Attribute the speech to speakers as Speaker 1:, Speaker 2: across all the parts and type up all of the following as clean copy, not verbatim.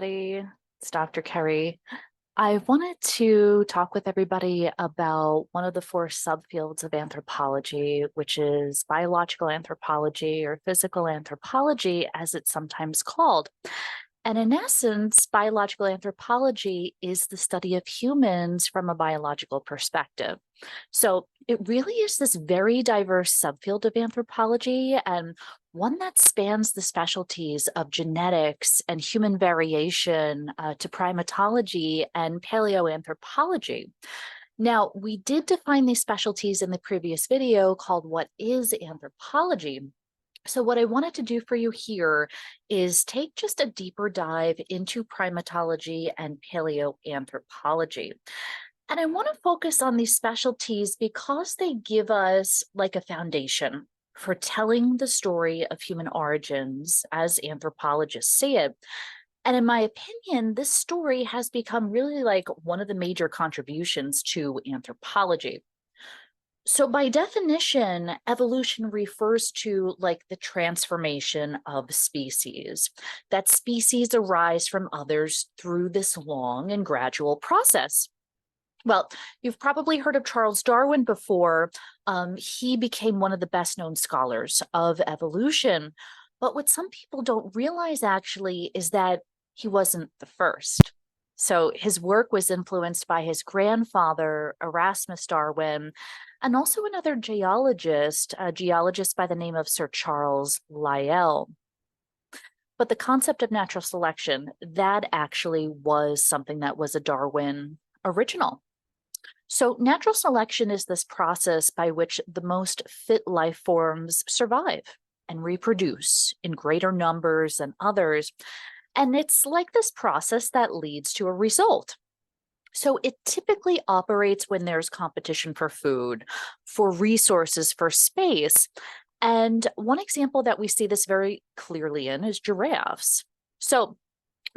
Speaker 1: everybody. It's Dr. Kerry. I wanted to talk with everybody about one of the four subfields of anthropology, which is biological anthropology or physical anthropology, as it's sometimes called. And in essence, biological anthropology is the study of humans from a biological perspective. So it really is this very diverse subfield of anthropology and one that spans the specialties of genetics and human variation to primatology and paleoanthropology. Now, we did define these specialties in the previous video called What is Anthropology? So what I wanted to do for you here is take just a deeper dive into primatology and paleoanthropology. And I want to focus on these specialties because they give us like a foundation for telling the story of human origins as anthropologists say it. And in my opinion, this story has become really like one of the major contributions to anthropology. So by definition, evolution refers to like the transformation of species, that species arise from others through this long and gradual process. Well, you've probably heard of Charles Darwin before. He became one of the best known scholars of evolution. But what some people don't realize actually is that he wasn't the first. So his work was influenced by his grandfather, Erasmus Darwin, and also another geologist, a geologist by the name of Sir Charles Lyell. But the concept of natural selection, that actually was something that was a Darwin original. So natural selection is this process by which the most fit life forms survive and reproduce in greater numbers than others. And it's like this process that leads to a result. So it typically operates when there's competition for food, for resources, for space. And one example that we see this very clearly in is giraffes. So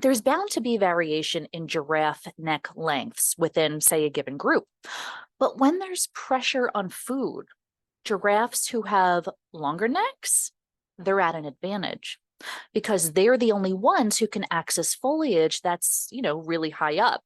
Speaker 1: there's bound to be variation in giraffe neck lengths within, say, a given group. But when there's pressure on food, giraffes who have longer necks, they're at an advantage because they're the only ones who can access foliage that's, really high up.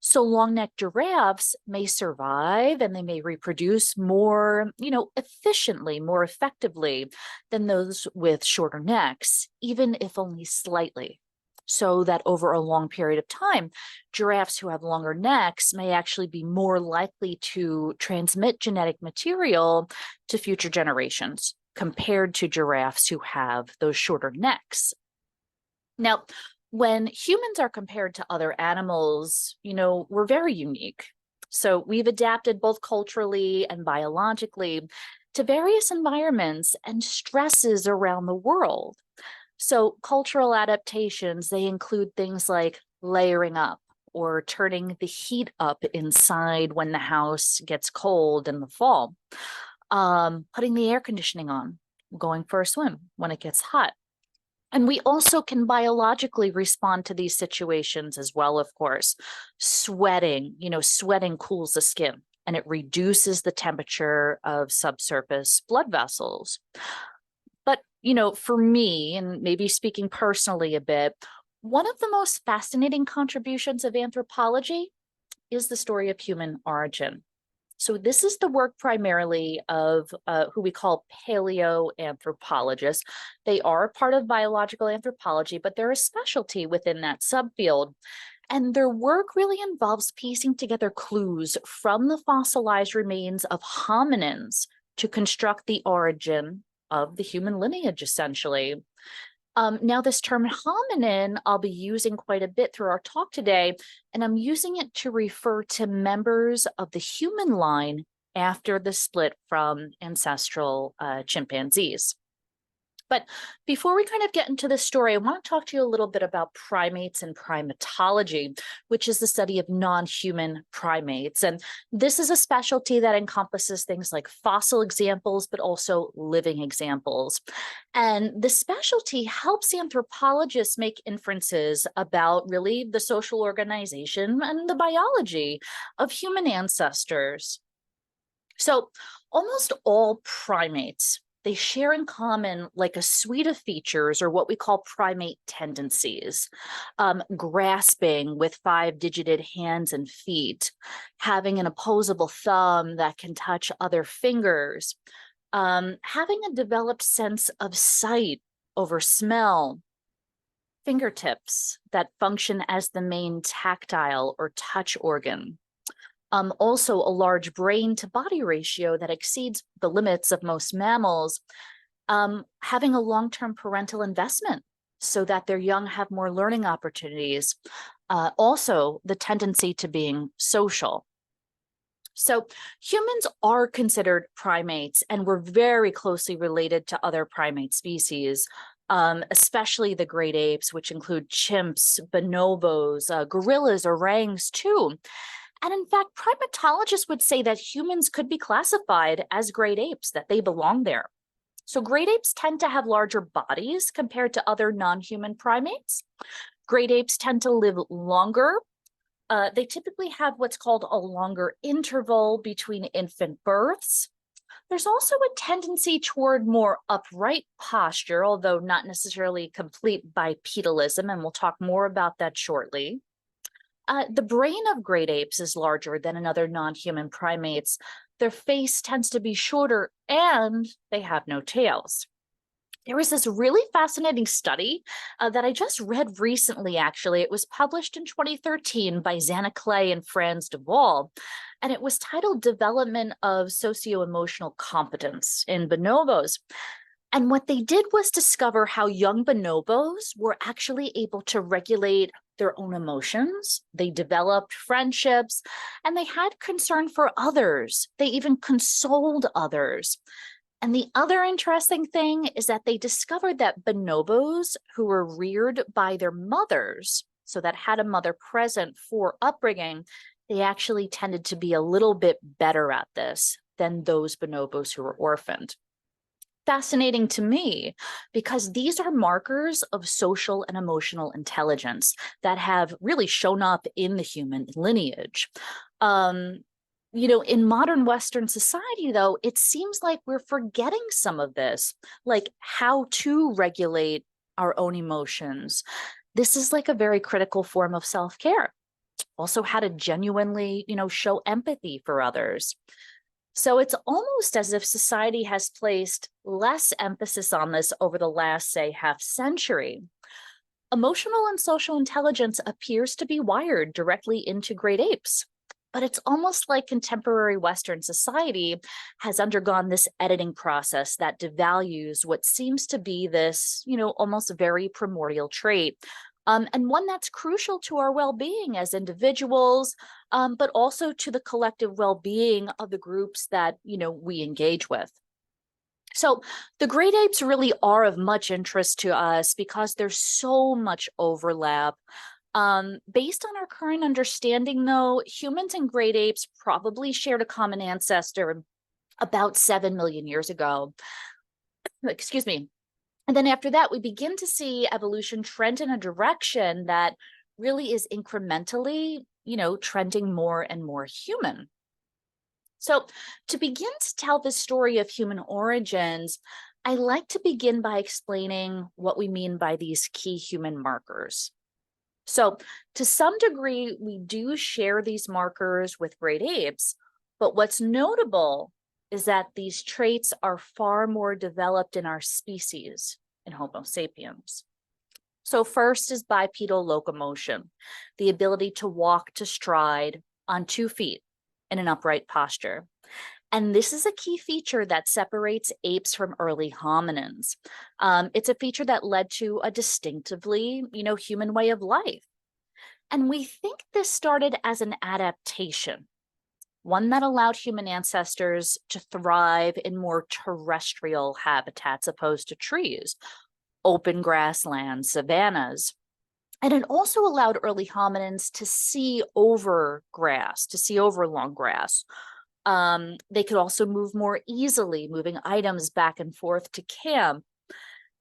Speaker 1: So long-necked giraffes may survive and they may reproduce more, efficiently, more effectively than those with shorter necks, even if only slightly. So that over a long period of time, giraffes who have longer necks may actually be more likely to transmit genetic material to future generations compared to giraffes who have those shorter necks. Now, when humans are compared to other animals, we're very unique. So we've adapted both culturally and biologically to various environments and stresses around the world. So cultural adaptations, they include things like layering up or turning the heat up inside when the house gets cold in the fall, putting the air conditioning on, going for a swim when it gets hot. And we also can biologically respond to these situations as well, of course. Sweating, sweating cools the skin and it reduces the temperature of subsurface blood vessels. But, for me, and maybe speaking personally a bit, one of the most fascinating contributions of anthropology is the story of human origin. So this is the work primarily of who we call paleoanthropologists. They are a part of biological anthropology, but they're a specialty within that subfield. And their work really involves piecing together clues from the fossilized remains of hominins to construct the origin of the human lineage, essentially. Now, this term hominin, I'll be using quite a bit through our talk today, and I'm using it to refer to members of the human line after the split from ancestral chimpanzees. But before we kind of get into this story, I want to talk to you a little bit about primates and primatology, which is the study of non-human primates. And this is a specialty that encompasses things like fossil examples, but also living examples. And the specialty helps anthropologists make inferences about really the social organization and the biology of human ancestors. So almost all primates they share in common like a suite of features, or what we call primate tendencies. Grasping with five-digited hands and feet, having an opposable thumb that can touch other fingers, having a developed sense of sight over smell, fingertips that function as the main tactile or touch organ. Also, a large brain to body ratio that exceeds the limits of most mammals, having a long-term parental investment so that their young have more learning opportunities. Also, the tendency to being social. So humans are considered primates, and we're very closely related to other primate species, especially the great apes, which include chimps, bonobos, gorillas, orangs too. And in fact, primatologists would say that humans could be classified as great apes, that they belong there. So great apes tend to have larger bodies compared to other non-human primates. Great apes tend to live longer. They typically have what's called a longer interval between infant births. There's also a tendency toward more upright posture, although not necessarily complete bipedalism, and we'll talk more about that shortly. The brain of great apes is larger than in other non-human primates. Their face tends to be shorter, and they have no tails. There was this really fascinating study that I just read recently, actually. It was published in 2013 by Zana Clay and Franz de Waal, and it was titled Development of Socio-Emotional Competence in Bonobos. And what they did was discover how young bonobos were actually able to regulate their own emotions. They developed friendships, and they had concern for others. They even consoled others. And the other interesting thing is that they discovered that bonobos who were reared by their mothers, so that had a mother present for upbringing, they actually tended to be a little bit better at this than those bonobos who were orphaned. Fascinating to me, because these are markers of social and emotional intelligence that have really shown up in the human lineage. In modern Western society, though, it seems like we're forgetting some of this, like how to regulate our own emotions. This is like a very critical form of self-care. Also, how to genuinely, show empathy for others. So it's almost as if society has placed less emphasis on this over the last, say, half century. Emotional and social intelligence appears to be wired directly into great apes. But it's almost like contemporary Western society has undergone this editing process that devalues what seems to be this, almost very primordial trait, and one that's crucial to our well-being as individuals, but also to the collective well-being of the groups that, we engage with. So the great apes really are of much interest to us because there's so much overlap. Based on our current understanding, though, humans and great apes probably shared a common ancestor about 7 million years ago. Excuse me. And then after that, we begin to see evolution trend in a direction that really is incrementally, trending more and more human. So to begin to tell the story of human origins, I like to begin by explaining what we mean by these key human markers. So to some degree, we do share these markers with great apes, but what's notable is that these traits are far more developed in our species, in Homo sapiens. So first is bipedal locomotion, the ability to walk to stride on 2 feet in an upright posture. And this is a key feature that separates apes from early hominins. It's a feature that led to a distinctively, human way of life. And we think this started as an adaptation, one that allowed human ancestors to thrive in more terrestrial habitats opposed to trees, open grasslands, savannas. And it also allowed early hominins to see over grass, to see over long grass. They could also move more easily, moving items back and forth to camp.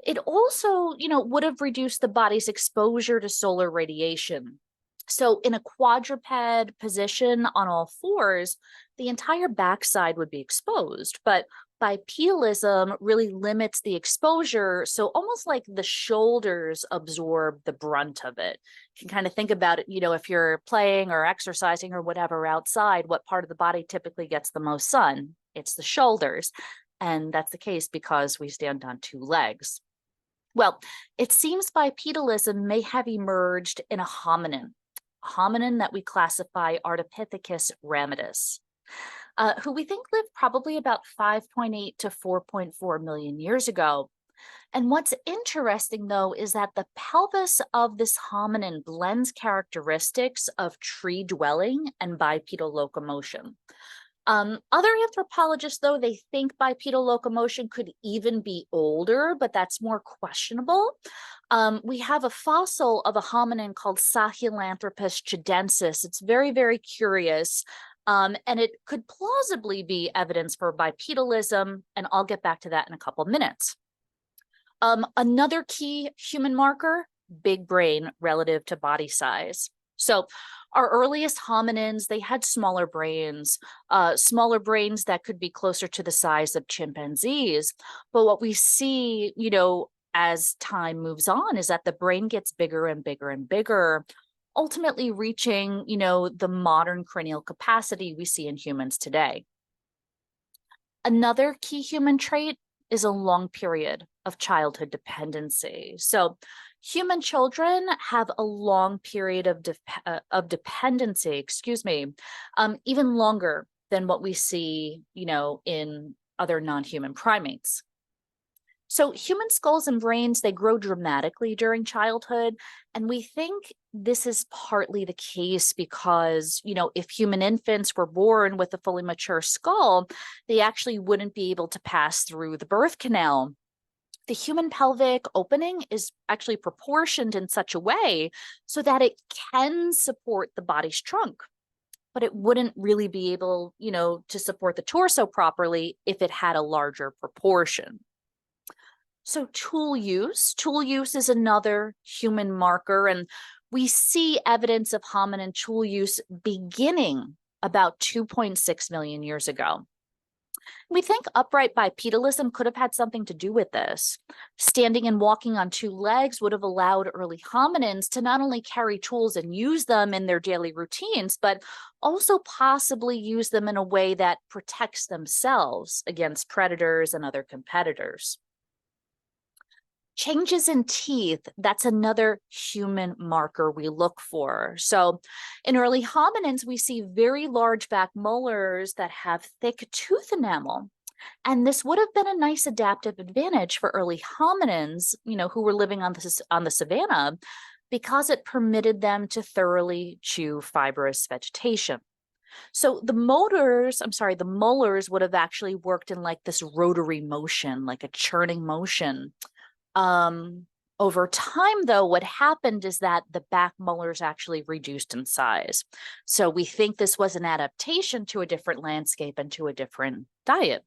Speaker 1: It also, would have reduced the body's exposure to solar radiation. So in a quadruped position on all fours, the entire backside would be exposed. But bipedalism really limits the exposure. So almost like the shoulders absorb the brunt of it. You can kind of think about it, if you're playing or exercising or whatever outside, what part of the body typically gets the most sun? It's the shoulders. And that's the case because we stand on two legs. Well, it seems bipedalism may have emerged in a hominin that we classify Ardipithecus ramidus, who we think lived probably about 5.8 to 4.4 million years ago. And what's interesting, though, is that the pelvis of this hominin blends characteristics of tree dwelling and bipedal locomotion. Other anthropologists, though, they think bipedal locomotion could even be older, but that's more questionable. We have a fossil of a hominin called Sahelanthropus chidensis. It's very, very curious, and it could plausibly be evidence for bipedalism, and I'll get back to that in a couple minutes. Another key human marker, big brain relative to body size. So our earliest hominins, they had smaller brains that could be closer to the size of chimpanzees. But what we see, as time moves on is that the brain gets bigger and bigger and bigger, ultimately reaching, the modern cranial capacity we see in humans today. Another key human trait is a long period of childhood dependency. So human children have a long period of dependency, even longer than what we see, in other non-human primates. So human skulls and brains, they grow dramatically during childhood. And we think this is partly the case because, if human infants were born with a fully mature skull, they actually wouldn't be able to pass through the birth canal. The human pelvic opening is actually proportioned in such a way so that it can support the body's trunk, but it wouldn't really be able, to support the torso properly if it had a larger proportion. So tool use is another human marker, and we see evidence of hominin tool use beginning about 2.6 million years ago. We think upright bipedalism could have had something to do with this. Standing and walking on two legs would have allowed early hominins to not only carry tools and use them in their daily routines, but also possibly use them in a way that protects themselves against predators and other competitors. Changes in teeth, that's another human marker we look for. So in early hominins, we see very large back molars that have thick tooth enamel. And this would have been a nice adaptive advantage for early hominins, who were living on the savanna, because it permitted them to thoroughly chew fibrous vegetation. So the molars would have actually worked in like this rotary motion, like a churning motion. Over time, though, what happened is that the back molars actually reduced in size. So we think this was an adaptation to a different landscape and to a different diet.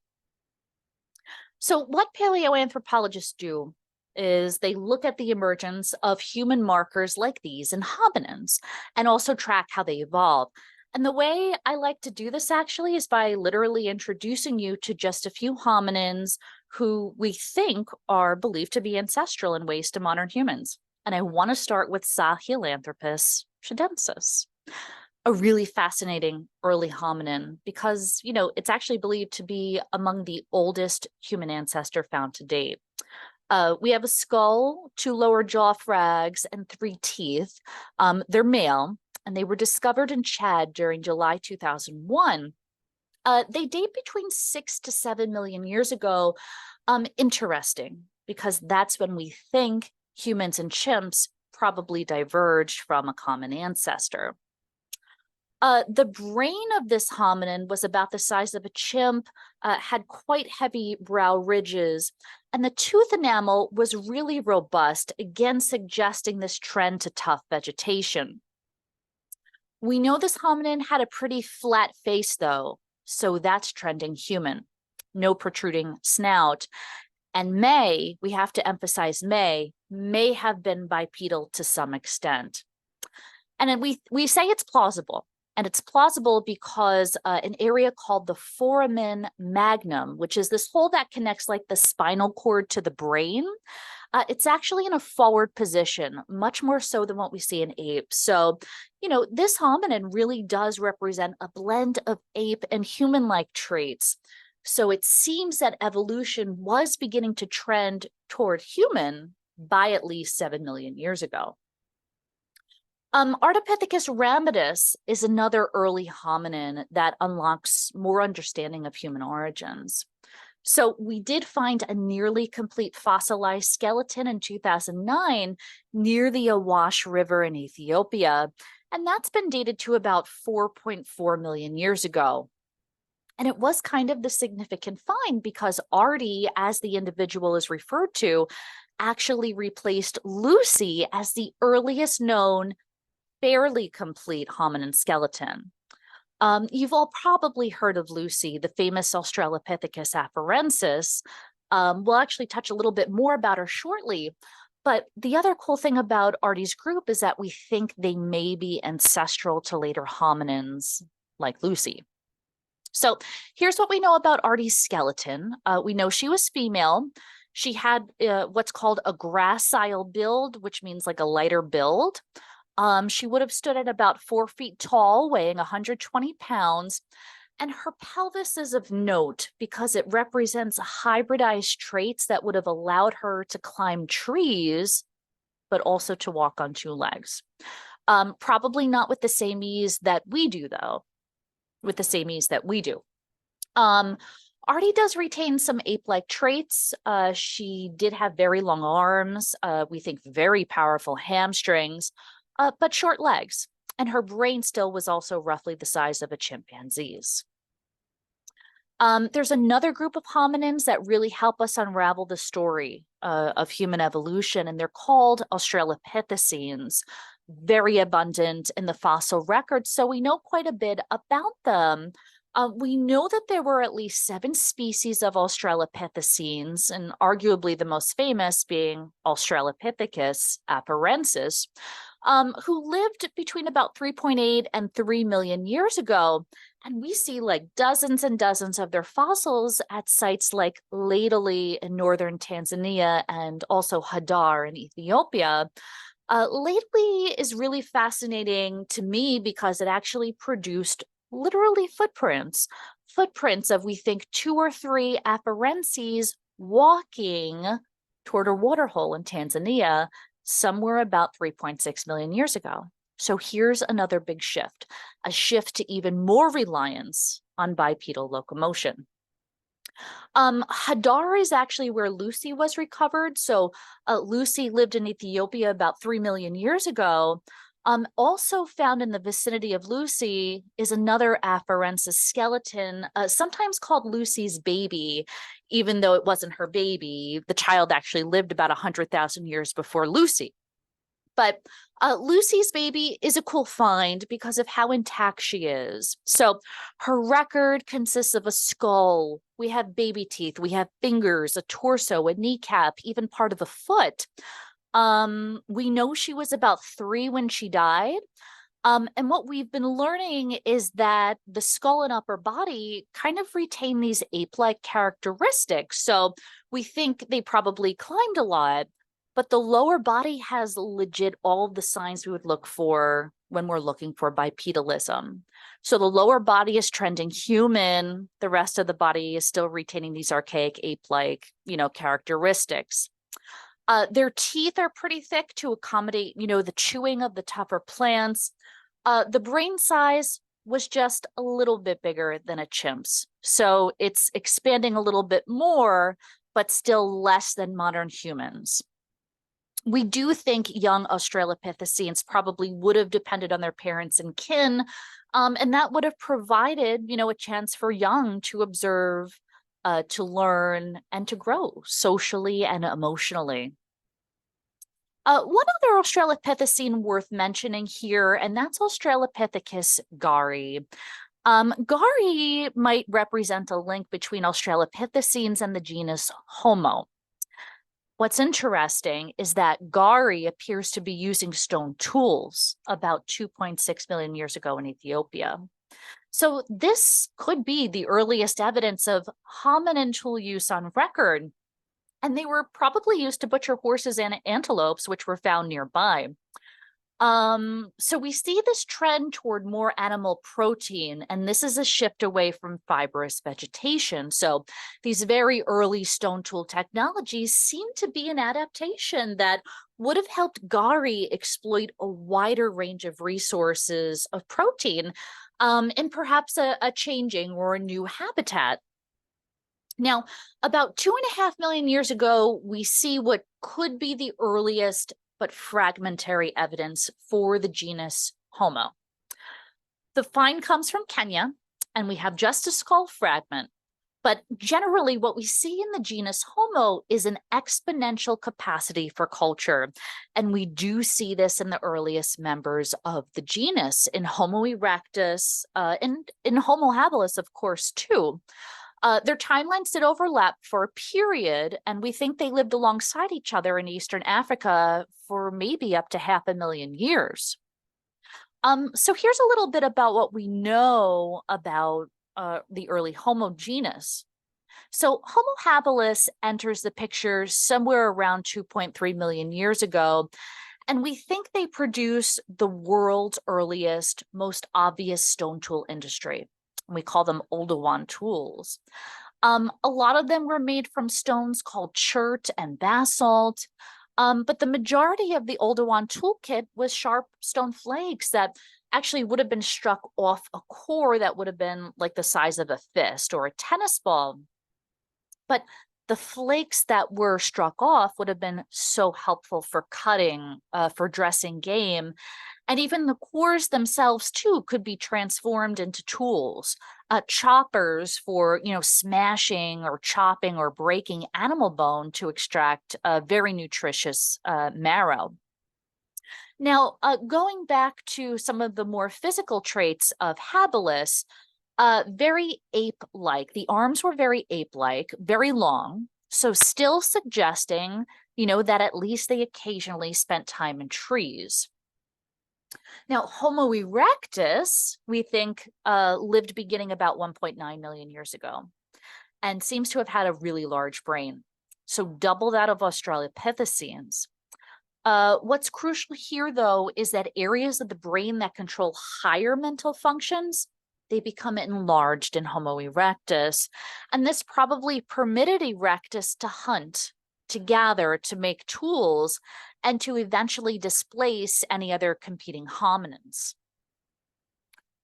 Speaker 1: So what paleoanthropologists do is they look at the emergence of human markers like these in hominins and also track how they evolve. And the way I like to do this actually is by literally introducing you to just a few hominins who we think are believed to be ancestral in ways to modern humans. And I want to start with Sahelanthropus chidensis, a really fascinating early hominin because, it's actually believed to be among the oldest human ancestor found to date. We have a skull, two lower jaw frags, and 3 teeth. They're male, and they were discovered in Chad during July 2001. They date between 6 to 7 million years ago. Interesting, because that's when we think humans and chimps probably diverged from a common ancestor. The brain of this hominin was about the size of a chimp, had quite heavy brow ridges, and the tooth enamel was really robust, again suggesting this trend to tough vegetation. We know this hominin had a pretty flat face, though, so that's trending human. No protruding snout. And we have to emphasize may have been bipedal to some extent. And then we say it's plausible And it's plausible because an area called the foramen magnum, which is this hole that connects like the spinal cord to the brain, it's actually in a forward position, much more so than what we see in apes. So, this hominin really does represent a blend of ape and human-like traits. So it seems that evolution was beginning to trend toward human by at least 7 million years ago. Ardipithecus ramidus is another early hominin that unlocks more understanding of human origins. So we did find a nearly complete fossilized skeleton in 2009 near the Awash River in Ethiopia, and that's been dated to about 4.4 million years ago. And it was kind of the significant find because Artie, as the individual is referred to, actually replaced Lucy as the earliest known fairly complete hominin skeleton. You've all probably heard of Lucy, the famous Australopithecus afarensis. We'll actually touch a little bit more about her shortly. But the other cool thing about Artie's group is that we think they may be ancestral to later hominins like Lucy. So here's what we know about Artie's skeleton. We know she was female. She had what's called a gracile build, which means like a lighter build. She would have stood at about 4 feet tall, weighing 120 pounds. And her pelvis is of note because it represents hybridized traits that would have allowed her to climb trees, but also to walk on 2 legs. Probably not with the same ease that we do, though. Artie does retain some ape-like traits. She did have very long arms, we think very powerful hamstrings, but short legs. And her brain still was also roughly the size of a chimpanzee's. There's another group of hominins that really help us unravel the story of human evolution, and they're called Australopithecines, very abundant in the fossil record, so we know quite a bit about them. We know that there were at least 7 species of Australopithecines, and arguably the most famous being Australopithecus afarensis, who lived between about 3.8 and 3 million years ago. And we see like dozens and dozens of their fossils at sites like Ladili in northern Tanzania and also Hadar in Ethiopia. Ladili is really fascinating to me because it actually produced literally footprints of, we think, 2 or 3 afarenses walking toward a waterhole in Tanzania somewhere about 3.6 million years ago. So here's another big shift, a shift to even more reliance on bipedal locomotion. Hadar is actually where Lucy was recovered. So Lucy lived in Ethiopia about 3 million years ago. Also found in the vicinity of Lucy is another afarensis skeleton, sometimes called Lucy's baby, even though it wasn't her baby. The child actually lived about 100,000 years before Lucy. But Lucy's baby is a cool find because of how intact she is. So her record consists of a skull. We have baby teeth. We have fingers, a torso, a kneecap, even part of a foot. We know she was about 3 when she died. And what we've been learning is that the skull and upper body kind of retain these ape-like characteristics. So we think they probably climbed a lot, but the lower body has legit all of the signs we would look for when we're looking for bipedalism. So the lower body is trending human. The rest of the body is still retaining these archaic ape-like, characteristics. Their teeth are pretty thick to accommodate, the chewing of the tougher plants. The brain size was just a little bit bigger than a chimp's. So it's expanding a little bit more, but still less than modern humans. We do think young Australopithecines probably would have depended on their parents and kin, and that would have provided, a chance for young to observe, to learn, and to grow socially and emotionally. One other Australopithecine worth mentioning here, and that's Australopithecus gari. Gari might represent a link between Australopithecines and the genus Homo. What's interesting is that Gari appears to be using stone tools about 2.6 million years ago in Ethiopia. So this could be the earliest evidence of hominin tool use on record, and they were probably used to butcher horses and antelopes, which were found nearby. So we see this trend toward more animal protein, and this is a shift away from fibrous vegetation. So these very early stone tool technologies seem to be an adaptation that would have helped Gari exploit a wider range of resources of protein, in perhaps a changing or a new habitat. Now, about 2.5 million years ago, we see what could be the earliest but fragmentary evidence for the genus Homo. The find comes from Kenya, and we have just a skull fragment. But generally, what we see in the genus Homo is an exponential capacity for culture. And we do see this in the earliest members of the genus, in Homo erectus, and in Homo habilis, of course, too. Their timelines did overlap for a period, and we think they lived alongside each other in Eastern Africa for maybe up to 500,000 years. So here's a little bit about what we know about the early Homo genus. So Homo habilis enters the picture somewhere around 2.3 million years ago, and we think they produce the world's earliest, most obvious stone tool industry. We call them Oldowan tools. A lot of them were made from stones called chert and basalt, but the majority of the Oldowan toolkit was sharp stone flakes that actually would have been struck off a core that would have been like the size of a fist or a tennis ball. But the flakes that were struck off would have been so helpful for cutting, for dressing game. And even the cores themselves, too, could be transformed into tools, choppers for, smashing or chopping or breaking animal bone to extract a very nutritious marrow. Now, going back to some of the more physical traits of habilis, very ape-like. The arms were very ape-like, very long, so still suggesting, that at least they occasionally spent time in trees. Now, Homo erectus, we think, lived beginning about 1.9 million years ago and seems to have had a really large brain, so double that of Australopithecines. What's crucial here, though, is that areas of the brain that control higher mental functions, they become enlarged in Homo erectus, and this probably permitted erectus to hunt, to gather, to make tools, and to eventually displace any other competing hominins.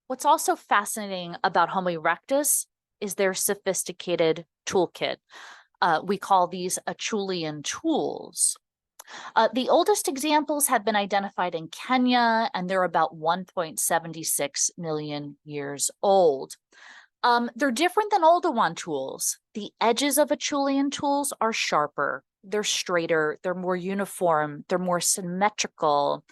Speaker 1: What's also fascinating about Homo erectus is their sophisticated toolkit. We call these Acheulean tools. The oldest examples have been identified in Kenya, and they're about 1.76 million years old. They're different than Oldowan tools. The edges of Acheulean tools are sharper, they're straighter, they're more uniform, they're more symmetrical.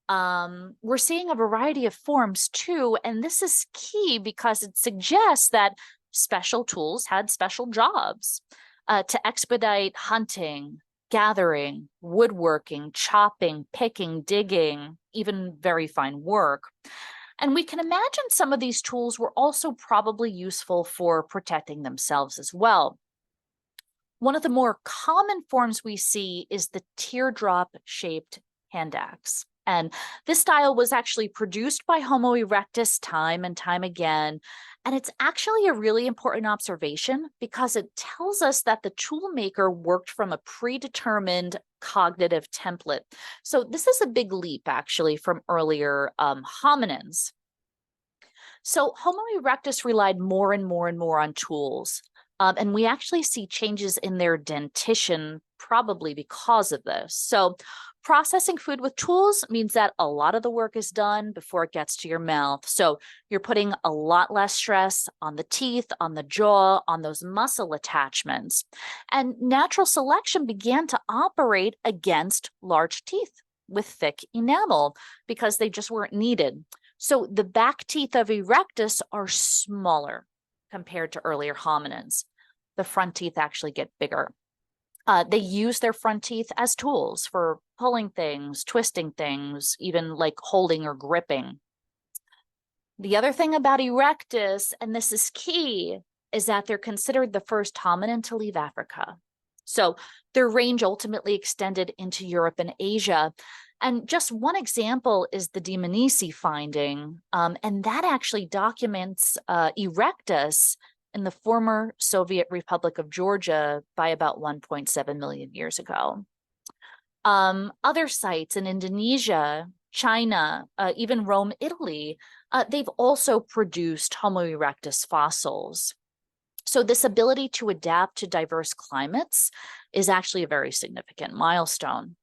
Speaker 1: We're seeing a variety of forms too, and this is key because it suggests that special tools had special jobs to expedite hunting, gathering, woodworking, chopping, picking, digging, even very fine work. And we can imagine some of these tools were also probably useful for protecting themselves as well. One of the more common forms we see is the teardrop-shaped hand axe. And this style was actually produced by Homo erectus time and time again. And it's actually a really important observation because it tells us that the toolmaker worked from a predetermined cognitive template. So this is a big leap, actually, from earlier hominins. So Homo erectus relied more and more and more on tools. And we actually see changes in their dentition probably because of this. So processing food with tools means that a lot of the work is done before it gets to your mouth. So you're putting a lot less stress on the teeth, on the jaw, on those muscle attachments. And natural selection began to operate against large teeth with thick enamel because they just weren't needed. So the back teeth of erectus are smaller compared to earlier hominins. The front teeth actually get bigger. They use their front teeth as tools for pulling things, twisting things, even like holding or gripping. The other thing about erectus, and this is key, is that they're considered the first hominin to leave Africa. So their range ultimately extended into Europe and Asia. And just one example is the Dmanisi finding, and that actually documents erectus in the former Soviet Republic of Georgia by about 1.7 million years ago. Other sites in Indonesia, China, even Rome, Italy, they've also produced Homo erectus fossils. So this ability to adapt to diverse climates is actually a very significant milestone.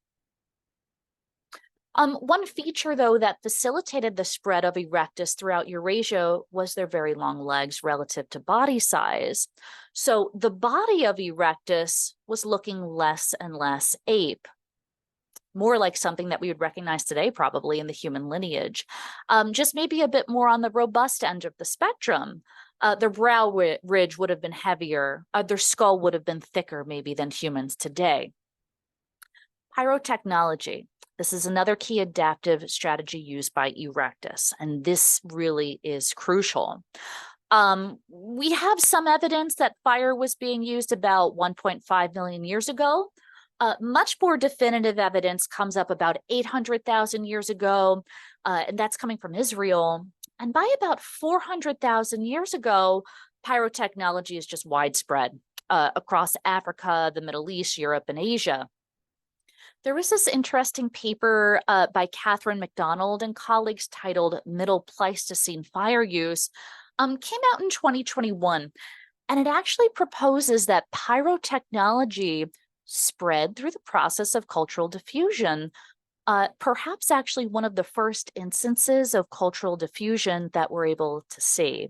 Speaker 1: One feature, though, that facilitated the spread of erectus throughout Eurasia was their very long legs relative to body size. So the body of erectus was looking less and less ape, more like something that we would recognize today probably in the human lineage, just maybe a bit more on the robust end of the spectrum. Their brow ridge would have been heavier. Their skull would have been thicker maybe than humans today. Pyrotechnology. This is another key adaptive strategy used by erectus, and this really is crucial. We have some evidence that fire was being used about 1.5 million years ago. Much more definitive evidence comes up about 800,000 years ago, and that's coming from Israel. And by about 400,000 years ago, pyrotechnology is just widespread across Africa, the Middle East, Europe, and Asia. There was this interesting paper by Catherine MacDonald and colleagues titled Middle Pleistocene Fire Use, came out in 2021, and it actually proposes that pyrotechnology spread through the process of cultural diffusion, perhaps actually one of the first instances of cultural diffusion that we're able to see.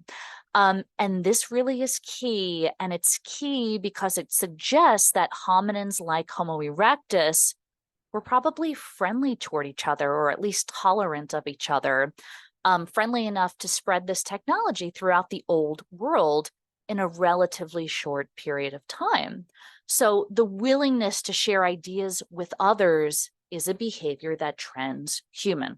Speaker 1: And this really is key, and it's key because it suggests that hominins like Homo erectus were probably friendly toward each other, or at least tolerant of each other, friendly enough to spread this technology throughout the old world in a relatively short period of time. So the willingness to share ideas with others is a behavior that trends human.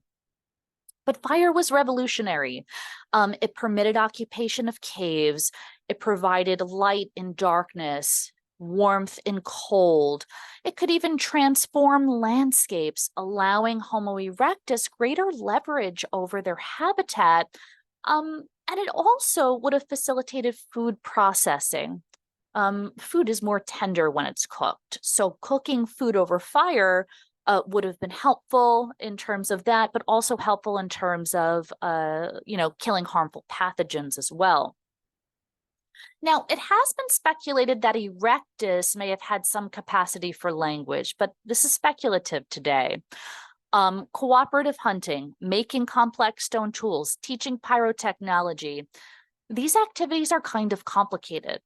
Speaker 1: But fire was revolutionary. It permitted occupation of caves. It provided light in darkness, warmth in cold. It could even transform landscapes, allowing Homo erectus greater leverage over their habitat. And it also would have facilitated food processing. Food is more tender when it's cooked. So cooking food over fire would have been helpful in terms of that, but also helpful in terms of, killing harmful pathogens as well. Now, it has been speculated that erectus may have had some capacity for language, but this is speculative today. Cooperative hunting, making complex stone tools, teaching pyrotechnology, these activities are kind of complicated.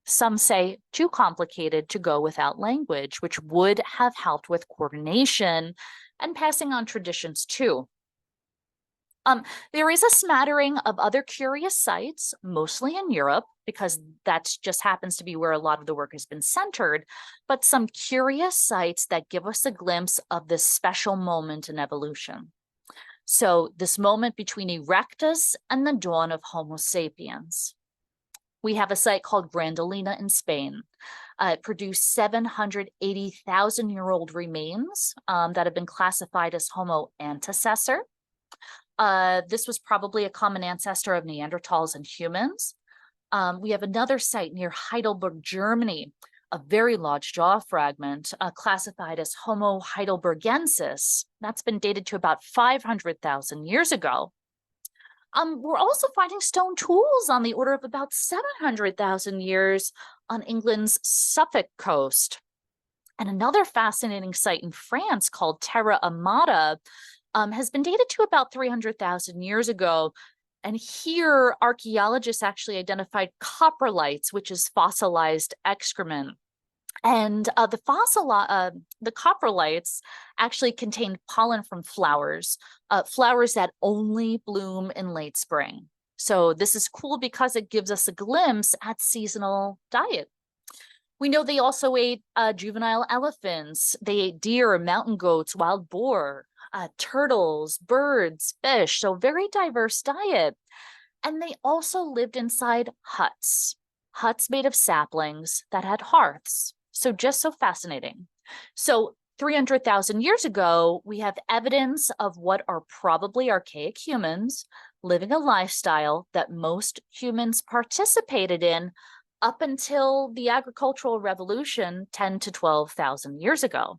Speaker 1: Some say too complicated to go without language, which would have helped with coordination and passing on traditions too. There is a smattering of other curious sites, mostly in Europe, because that just happens to be where a lot of the work has been centered, but some curious sites that give us a glimpse of this special moment in evolution. So this moment between erectus and the dawn of Homo sapiens. We have a site called Grandolina in Spain. It produced 780,000-year-old remains that have been classified as Homo antecessor. This was probably a common ancestor of Neanderthals and humans. We have another site near Heidelberg, Germany, a very large jaw fragment classified as Homo heidelbergensis. That's been dated to about 500,000 years ago. We're also finding stone tools on the order of about 700,000 years on England's Suffolk coast. And another fascinating site in France called Terra Amata has been dated to about 300,000 years ago. And here, archaeologists actually identified coprolites, which is fossilized excrement. And the coprolites actually contained pollen from flowers, flowers that only bloom in late spring. So this is cool because it gives us a glimpse at seasonal diet. We know they also ate juvenile elephants. They ate deer, mountain goats, wild boar, turtles, birds, fish. So very diverse diet. And they also lived inside huts, huts made of saplings that had hearths. So just so fascinating. So 300,000 years ago, we have evidence of what are probably archaic humans living a lifestyle that most humans participated in up until the agricultural revolution 10 to 12,000 years ago.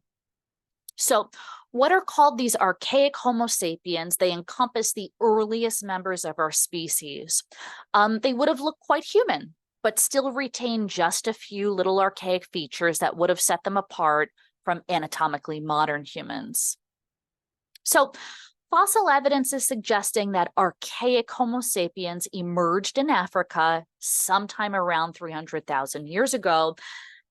Speaker 1: So, what are called these archaic Homo sapiens? They encompass the earliest members of our species. They would have looked quite human, but still retain just a few little archaic features that would have set them apart from anatomically modern humans. So, fossil evidence is suggesting that archaic Homo sapiens emerged in Africa sometime around 300,000 years ago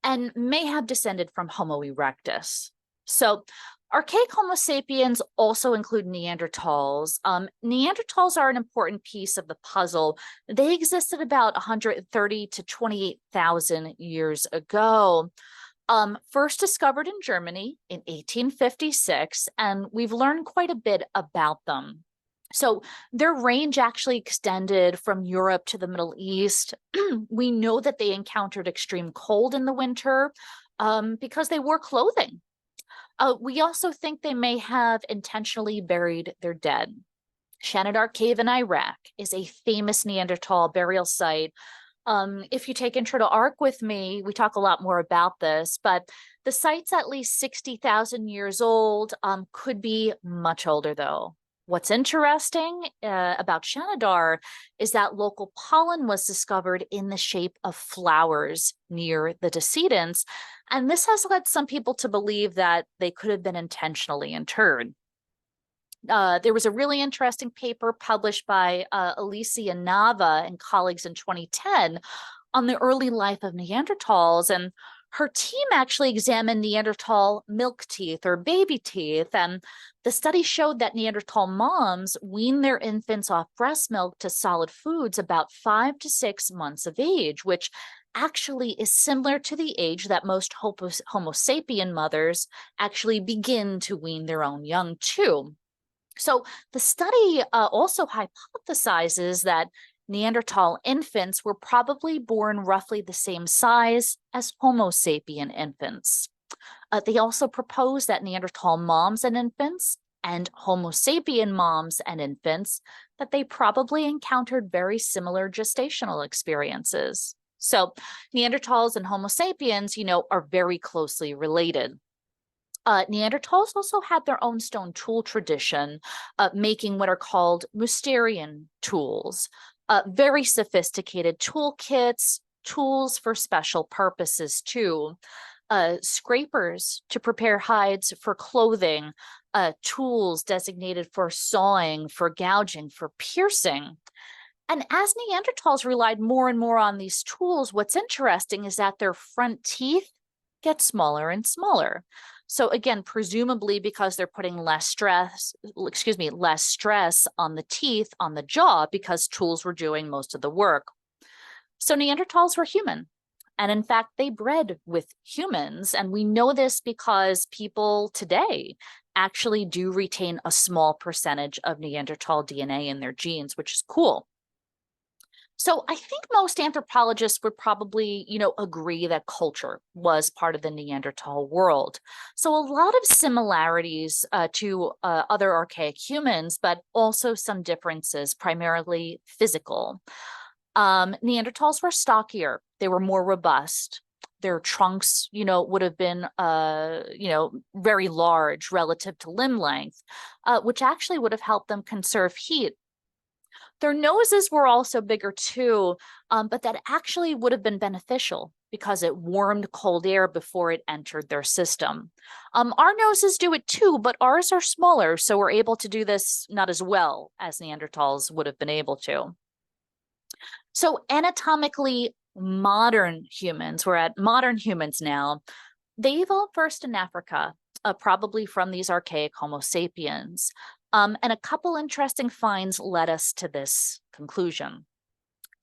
Speaker 1: and may have descended from Homo erectus. So, archaic Homo sapiens also include Neanderthals. Neanderthals are an important piece of the puzzle. They existed about 130 to 28,000 years ago. First discovered in Germany in 1856, and we've learned quite a bit about them. So their range actually extended from Europe to the Middle East. We know that they encountered extreme cold in the winter because they wore clothing. We also think they may have intentionally buried their dead. Shanidar Cave in Iraq is a famous Neanderthal burial site. If you take Intro to Arc with me, we talk a lot more about this, but the site's at least 60,000 years old, could be much older though. What's interesting about Shanidar is that local pollen was discovered in the shape of flowers near the decedents, and this has led some people to believe that they could have been intentionally interred. There was a really interesting paper published by Alicia Nava and colleagues in 2010 on the early life of Neanderthals. And her team actually examined Neanderthal milk teeth or baby teeth. And the study showed that Neanderthal moms weaned their infants off breast milk to solid foods about 5 to 6 months of age, which actually is similar to the age that most Homo sapien mothers actually begin to wean their own young too. So the study also hypothesizes that Neanderthal infants were probably born roughly the same size as Homo sapien infants. They also propose that Neanderthal moms and infants and Homo sapien moms and infants, that they probably encountered very similar gestational experiences. So Neanderthals and Homo sapiens, are very closely related. Neanderthals also had their own stone tool tradition, making what are called Mousterian tools, very sophisticated toolkits, tools for special purposes too, scrapers to prepare hides for clothing, tools designated for sawing, for gouging, for piercing. And as Neanderthals relied more and more on these tools, what's interesting is that their front teeth get smaller and smaller. So again, presumably because they're putting less stress on the teeth, on the jaw, because tools were doing most of the work. So Neanderthals were human. And in fact, they bred with humans. And we know this because people today actually do retain a small percentage of Neanderthal DNA in their genes, which is cool. So I think most anthropologists would probably, agree that culture was part of the Neanderthal world. So a lot of similarities to other archaic humans, but also some differences, primarily physical. Neanderthals were stockier. They were more robust. Their trunks, would have been, very large relative to limb length, which actually would have helped them conserve heat. Their noses were also bigger too, but that actually would have been beneficial because it warmed cold air before it entered their system. Our noses do it too, but ours are smaller, so we're able to do this not as well as Neanderthals would have been able to. So anatomically modern humans, we're at modern humans now, they evolved first in Africa, probably from these archaic Homo sapiens. And a couple interesting finds led us to this conclusion.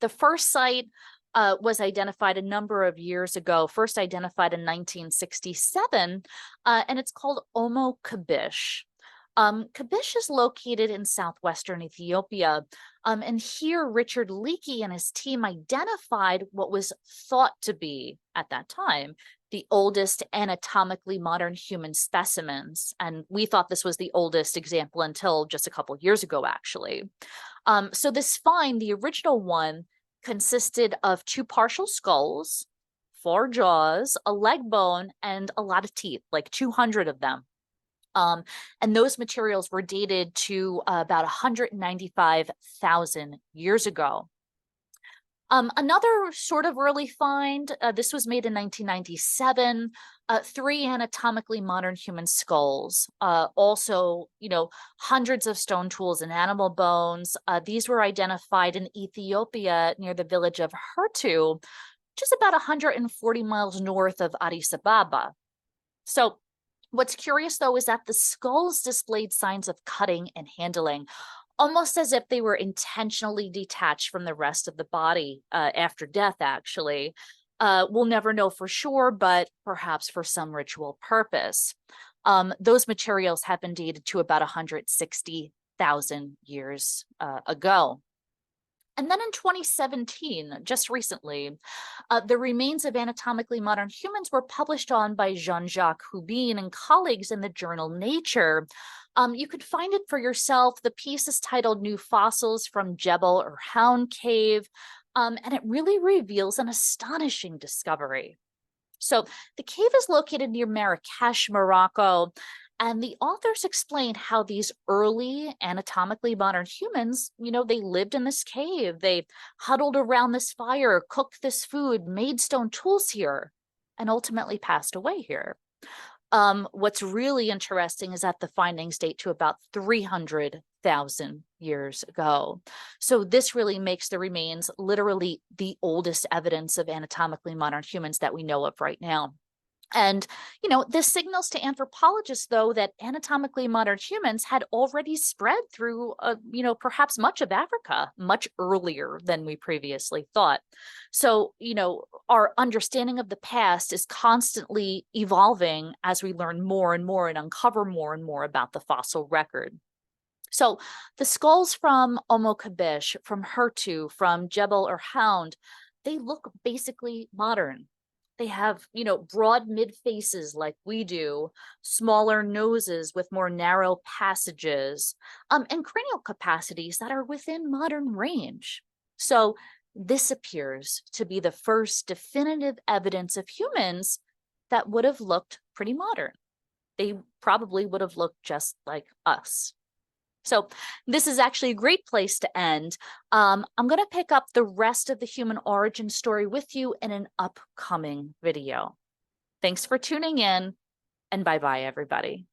Speaker 1: The first site was identified a number of years ago, first identified in 1967, and it's called Omo Kabish. Kabish is located in southwestern Ethiopia, and here Richard Leakey and his team identified what was thought to be, at that time, the oldest anatomically modern human specimens. And we thought this was the oldest example until just a couple of years ago, actually. So this find, the original one, consisted of 2 partial skulls, 4 jaws, a leg bone, and a lot of teeth, like 200 of them. And those materials were dated to about 195,000 years ago. Another sort of early find, this was made in 1997, 3 anatomically modern human skulls. Also, hundreds of stone tools and animal bones. These were identified in Ethiopia near the village of Hertu, which is about 140 miles north of Addis Ababa. So what's curious, though, is that the skulls displayed signs of cutting and handling, almost as if they were intentionally detached from the rest of the body after death, actually. We'll never know for sure, but perhaps for some ritual purpose. Those materials have been dated to about 160,000 years ago. And then in 2017, just recently, the remains of anatomically modern humans were published on by Jean-Jacques Hubin and colleagues in the journal Nature. You could find it for yourself. The piece is titled New Fossils from Jebel or Hound Cave, and it really reveals an astonishing discovery. So the cave is located near Marrakesh, Morocco, and the authors explain how these early anatomically modern humans, they lived in this cave. They huddled around this fire, cooked this food, made stone tools here, and ultimately passed away here. What's really interesting is that the findings date to about 300,000 years ago. So this really makes the remains literally the oldest evidence of anatomically modern humans that we know of right now. And, this signals to anthropologists, though, that anatomically modern humans had already spread through, perhaps much of Africa much earlier than we previously thought. So, our understanding of the past is constantly evolving as we learn more and more and uncover more and more about the fossil record. So the skulls from Omo Kabish, from Hertu, from Jebel or Hound, they look basically modern. They have, broad mid faces like we do, smaller noses with more narrow passages, and cranial capacities that are within modern range. So this appears to be the first definitive evidence of humans that would have looked pretty modern. They probably would have looked just like us. So this is actually a great place to end. I'm going to pick up the rest of the human origin story with you in an upcoming video. Thanks for tuning in, and bye-bye, everybody.